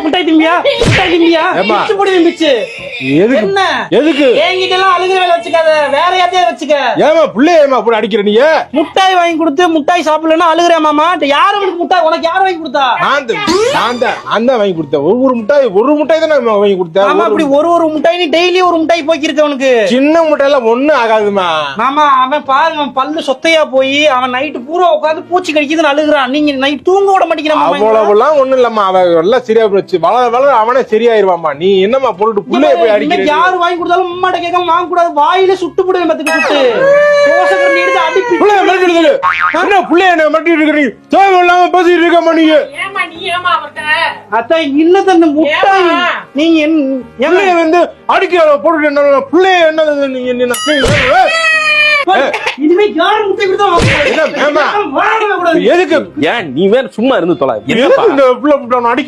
முட்டாய் திம்பியா என்ன எதுக்கு என்கிட்ட எல்லாம் அழுகிற வேலை வச்சுக்காத, வேற யார்ட்டையாவது வச்சுக்க. ஏமா புள்ளைய ஏமா அப்படி அடிக்கிற நீ? முட்டாய் வாங்கி கொடுத்து முட்டாய் சாப்பிடலன்னா அழுகுறேன் மாமா. யாரு உனக்கு முட்டாய், உனக்கு யார் வாங்கி கொடுத்தா? நான் தான் வாங்கி கொடுத்தேன். ஒரு முட்டாய் தான் நான் வாங்கி கொடுத்தேன். ஆமா, அப்படி ஒரு முட்டாய் நீ டெய்லி ஒரு முட்டாய் போக்கி இருக்க. உனக்கு சின்ன முட்டாய் எல்லாம் ஒண்ணும் ஆகாதுமா. மாமா அவன் பாருங்க, அவன் பல்லு சொத்தையா போய் அவன் நைட்டு பூரா உட்காந்து பூச்சி கடிக்குதுன்னு அழுகுறான். நீங்க நைட் தூங்க விட மாட்டேங்கிறான். அவ்வளவுலாம் ஒண்ணும் இல்லம்மா, அவன் எல்லாம் சரியா போச்சு. வளர அவனே சரியாயிருவாமா. நீ என்னமா போட்டு புள்ளைய போய் அடிக்கிற? யாரு வாங்கி கொடுத்தாலும் அம்மாட்ட கேட்காம வாங்க கூடாது. வாயில சுட்டு போடுவேன் பத்துக்கு சுட்டு. தோசைக்கரண்டி எடுத்து அடி புள்ளைய மிரட்டிடுது. என்ன புள்ளைய என்ன மிரட்டிட்டு இருக்கீங்க? தேவையில்லாம பேசிட்டு இருக்கமா நீங்க? ஏமா நீ ஏமா அவர்ட்ட அத்தை இல்ல தந்த முட்டாய் நீங்க என்ன வந்து அடிக்கிற போட்டு என்ன புள்ளைய என்ன நீங்க இனிமே யாரு முட்டை கொடுத்தா எதுக்கு ஏன் நீ வேற சும்மா இருந்து தொலை. இந்த புள்ள அடிக்க